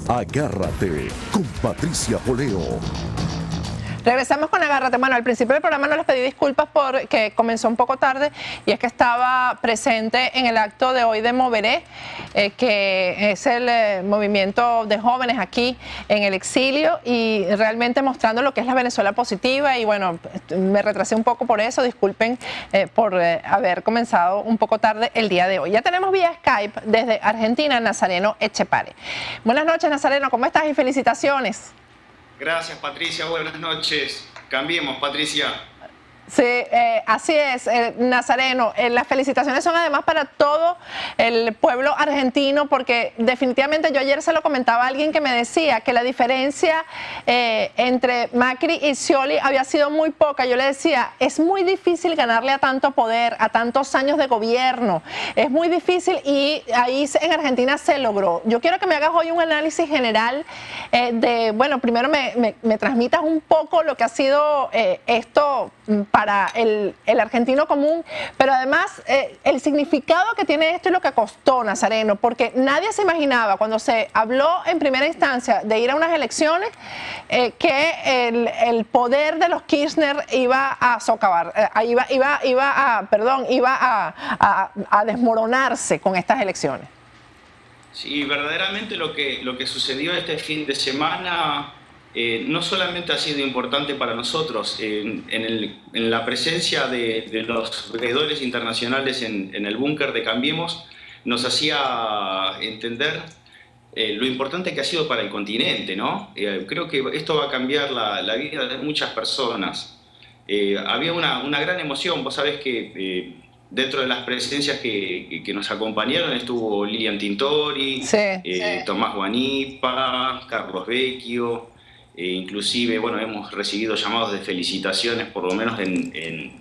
Agárrate con Patricia Poleo. Regresamos con Agárrate. Bueno, al principio del programa no les pedí disculpas porque comenzó un poco tarde y es que estaba presente en el acto de hoy de Moveré, que es el movimiento de jóvenes aquí en el exilio y realmente mostrando lo que es la Venezuela positiva y bueno, me retrasé un poco por eso, disculpen por haber comenzado un poco tarde el día de hoy. Ya tenemos vía Skype desde Argentina Nazareno Echepare. Buenas noches Nazareno, ¿cómo estás? Y felicitaciones. Gracias, Patricia. Buenas noches. Cambiemos, Patricia. Sí, así es, Nazareno. Las felicitaciones son además para todo el pueblo argentino, porque definitivamente yo ayer se lo comentaba a alguien que me decía que la diferencia entre Macri y Scioli había sido muy poca. Yo le decía, es muy difícil ganarle a tanto poder, a tantos años de gobierno. Es muy difícil y ahí en Argentina se logró. Yo quiero que me hagas hoy un análisis general de, bueno, primero me transmitas un poco lo que ha sido esto para el argentino común, pero además el significado que tiene esto y lo que costó, Nazareno, porque nadie se imaginaba cuando se habló en primera instancia de ir a unas elecciones que el poder de los Kirchner iba a socavar, iba a desmoronarse con estas elecciones. Sí, verdaderamente lo que sucedió este fin de semana no solamente ha sido importante para nosotros, en la presencia de los veedores internacionales en el búnker de Cambiemos nos hacía entender lo importante que ha sido para el continente, ¿no? Creo que esto va a cambiar la vida de muchas personas. Había una gran emoción, vos sabés que dentro de las presencias que nos acompañaron estuvo Lilian Tintori, sí. Tomás Guanipa, Carlos Vecchio. Inclusive, bueno, hemos recibido llamados de felicitaciones, por lo menos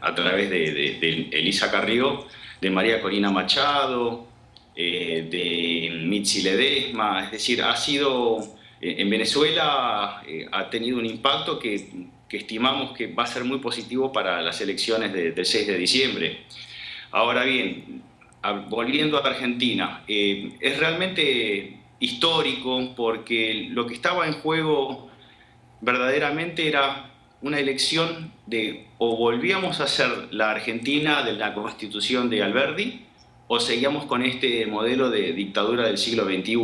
a través de Elisa Carrió, de María Corina Machado, de Mitzi Ledesma. Es decir, ha sido, en Venezuela ha tenido un impacto que estimamos que va a ser muy positivo para las elecciones del 6 de diciembre. Ahora bien, volviendo a Argentina, es realmente histórico porque lo que estaba en juego verdaderamente era una elección de o volvíamos a ser la Argentina de la Constitución de Alberdi o seguíamos con este modelo de dictadura del siglo XXI.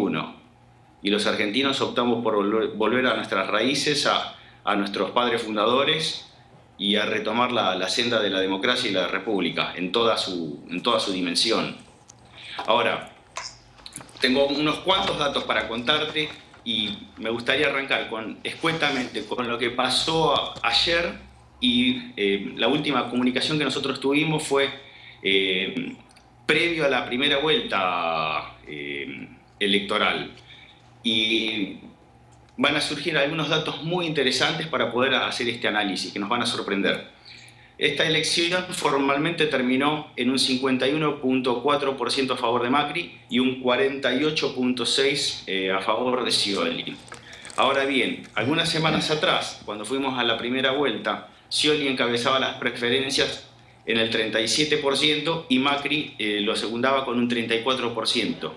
Y los argentinos optamos por volver a nuestras raíces, a nuestros padres fundadores y a retomar la senda de la democracia y la república en toda su dimensión. Ahora, tengo unos cuantos datos para contarte. Y me gustaría arrancar escuetamente con lo que pasó ayer y la última comunicación que nosotros tuvimos fue previo a la primera vuelta electoral. Y van a surgir algunos datos muy interesantes para poder hacer este análisis que nos van a sorprender. Esta elección formalmente terminó en un 51.4% a favor de Macri y un 48.6% a favor de Scioli. Ahora bien, algunas semanas atrás, cuando fuimos a la primera vuelta, Scioli encabezaba las preferencias en el 37% y Macri lo secundaba con un 34%.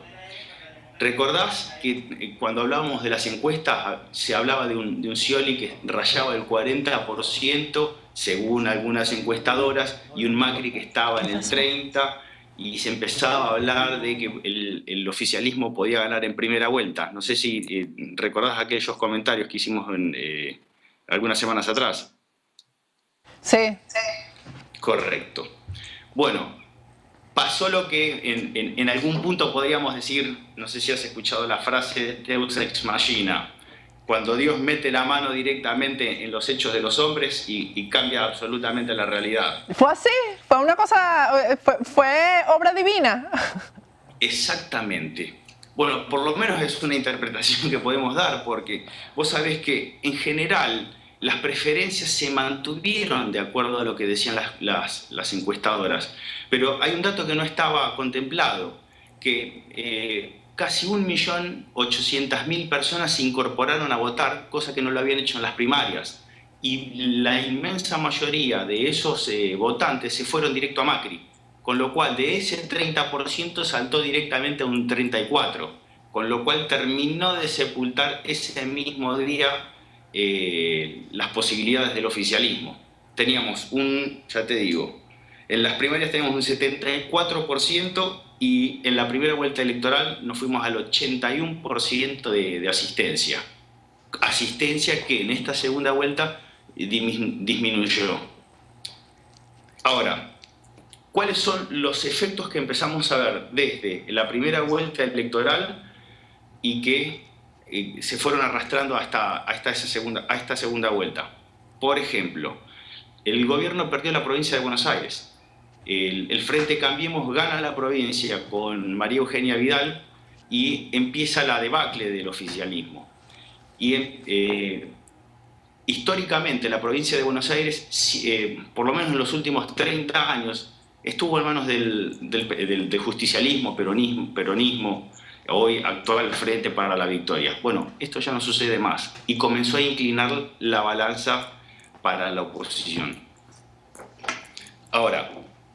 ¿Recordás que cuando hablábamos de las encuestas se hablaba de un Scioli que rayaba el 40% según algunas encuestadoras y un Macri que estaba en el 30% y se empezaba a hablar de que el oficialismo podía ganar en primera vuelta? No sé si recordás aquellos comentarios que hicimos algunas semanas atrás. Sí. Correcto. Bueno. Pasó lo que en algún punto podríamos decir, no sé si has escuchado la frase Deus ex machina, cuando Dios mete la mano directamente en los hechos de los hombres y cambia absolutamente la realidad. ¿Fue así? ¿Fue una cosa, fue obra divina? Exactamente. Bueno, por lo menos es una interpretación que podemos dar, porque vos sabés que en general las preferencias se mantuvieron de acuerdo a lo que decían las encuestadoras. Pero hay un dato que no estaba contemplado, que casi 1.800.000 personas se incorporaron a votar, cosa que no lo habían hecho en las primarias. Y la inmensa mayoría de esos votantes se fueron directo a Macri, con lo cual de ese 30% saltó directamente a un 34%. con lo cual terminó de sepultar ese mismo día las posibilidades del oficialismo. Teníamos ya te digo, en las primarias teníamos un 74% y en la primera vuelta electoral nos fuimos al 81% de asistencia. Asistencia que en esta segunda vuelta disminuyó. Ahora, ¿cuáles son los efectos que empezamos a ver desde la primera vuelta electoral y que se fueron arrastrando hasta esta segunda vuelta? Por ejemplo, el gobierno perdió la provincia de Buenos Aires. El Frente Cambiemos gana la provincia con María Eugenia Vidal y empieza la debacle del oficialismo. Y históricamente la provincia de Buenos Aires, por lo menos en los últimos 30 años, estuvo en manos del justicialismo, peronismo, hoy actual Frente para la Victoria. Bueno, esto ya no sucede más y comenzó a inclinar la balanza para la oposición. Ahora,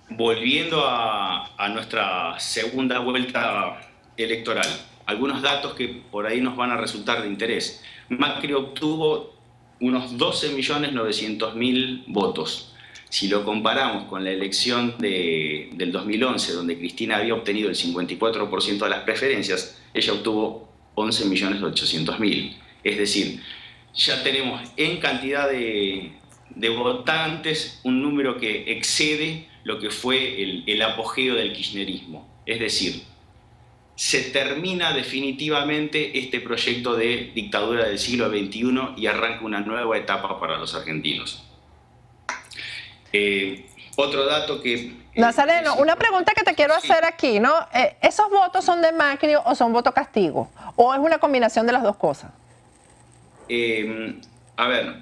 volviendo a nuestra segunda vuelta electoral, algunos datos que por ahí nos van a resultar de interés. Macri obtuvo unos 12.900.000 votos. Si lo comparamos con la elección del 2011, donde Cristina había obtenido el 54% de las preferencias, ella obtuvo 11.800.000. Es decir, ya tenemos en cantidad de votantes un número que excede lo que fue el apogeo del kirchnerismo. Es decir, se termina definitivamente este proyecto de dictadura del siglo XXI y arranca una nueva etapa para los argentinos. Otro dato que... Nazareno, una pregunta que te quiero hacer aquí, ¿no? ¿Esos votos son de Macri o son voto castigo? ¿O es una combinación de las dos cosas? A ver,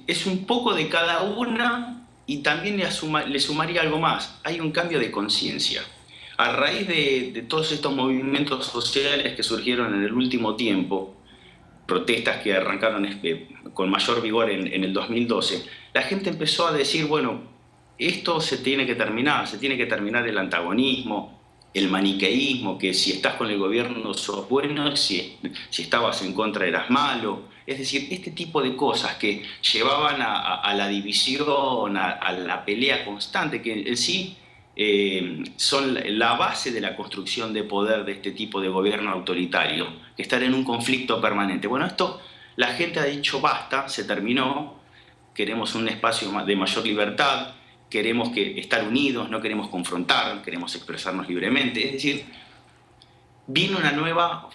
es un poco de cada una y también le sumaría algo más. Hay un cambio de conciencia. A raíz de todos estos movimientos sociales que surgieron en el último tiempo, protestas que arrancaron con mayor vigor en el 2012, la gente empezó a decir, bueno, esto se tiene que terminar el antagonismo, el maniqueísmo, que si estás con el gobierno sos bueno, si estabas en contra eras malo. Es decir, este tipo de cosas que llevaban a la división, a la pelea constante, que en sí son la base de la construcción de poder de este tipo de gobierno autoritario, que estar en un conflicto permanente. Bueno, esto la gente ha dicho basta, se terminó, queremos un espacio de mayor libertad, queremos estar unidos, no queremos confrontar, queremos expresarnos libremente. Es decir, viene una nueva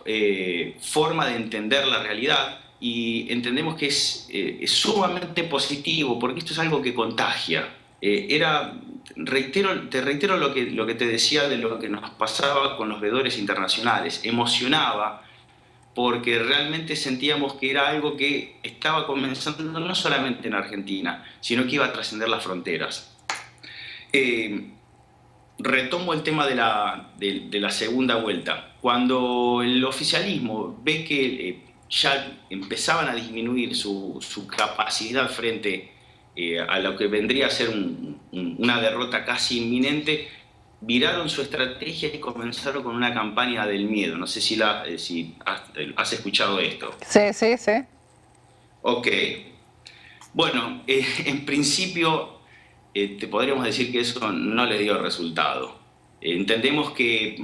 forma de entender la realidad y entendemos que es sumamente positivo, porque esto es algo que contagia. Te reitero lo que te decía de lo que nos pasaba con los veedores internacionales. Emocionaba porque realmente sentíamos que era algo que estaba comenzando no solamente en Argentina, sino que iba a trascender las fronteras. Retomo el tema de la segunda vuelta. Cuando el oficialismo ve que ya empezaban a disminuir su capacidad frente a lo que vendría a ser una derrota casi inminente, viraron su estrategia y comenzaron con una campaña del miedo. No sé si has escuchado esto. Sí, sí, sí. Ok. Bueno, en principio te podríamos decir que eso no les dio resultado. Entendemos que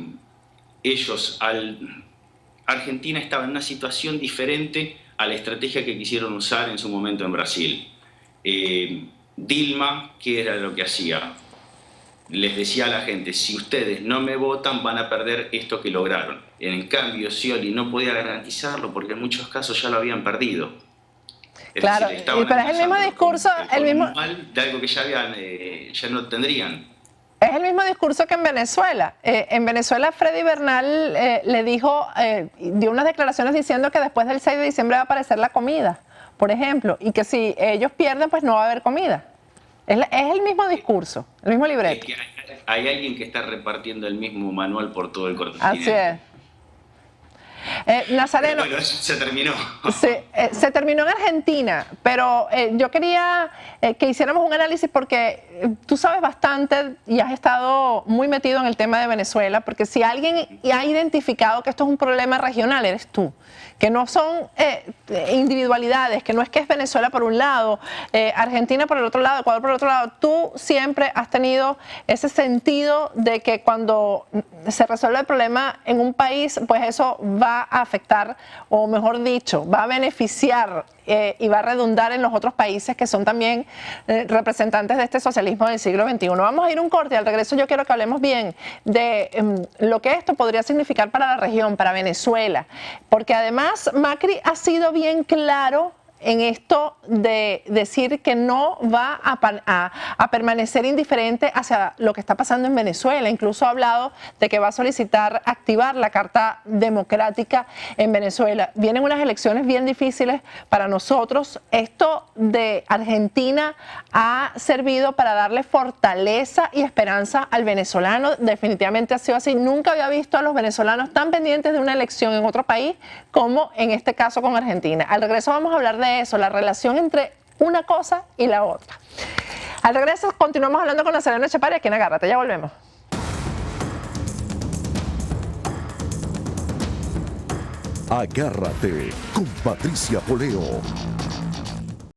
Argentina estaba en una situación diferente a la estrategia que quisieron usar en su momento en Brasil. Dilma, ¿qué era lo que hacía? Les decía a la gente, si ustedes no me votan van a perder esto que lograron. En cambio, Scioli no podía garantizarlo porque en muchos casos ya lo habían perdido. Claro, pero es el mismo discurso, de algo que ya no tendrían. Es el mismo discurso que en Venezuela. En Venezuela Freddy Bernal le dijo, dio unas declaraciones diciendo que después del 6 de diciembre va a aparecer la comida, por ejemplo, y que si ellos pierden, pues no va a haber comida. Es el mismo discurso, el mismo libreto. Es que hay alguien que está repartiendo el mismo manual por todo el continente. Así es. Nazareno, Bueno, se terminó. se terminó en Argentina, pero yo quería que hiciéramos un análisis porque tú sabes bastante y has estado muy metido en el tema de Venezuela, porque si alguien ha identificado que esto es un problema regional, eres tú, que no son individualidades, que no es que es Venezuela por un lado, Argentina por el otro lado, Ecuador por el otro lado. Tú siempre has tenido ese sentido de que cuando se resuelve el problema en un país, pues eso va a afectar, o mejor dicho, va a beneficiar y va a redundar en los otros países que son también representantes de este socialismo del siglo XXI. Vamos a ir un corte y al regreso yo quiero que hablemos bien de lo que esto podría significar para la región, para Venezuela, porque además Macri ha sido bien claro en esto de decir que no va a permanecer indiferente hacia lo que está pasando en Venezuela. Incluso ha hablado de que va a solicitar activar la Carta Democrática en Venezuela. Vienen unas elecciones bien difíciles para nosotros. Esto de Argentina ha servido para darle fortaleza y esperanza al venezolano. Definitivamente ha sido así. Nunca había visto a los venezolanos tan pendientes de una elección en otro país como en este caso con Argentina. Al regreso vamos a hablar de eso, la relación entre una cosa y la otra. Al regreso continuamos hablando con Nazareno Echepare aquí en Agárrate, ya volvemos. Agárrate con Patricia Poleo.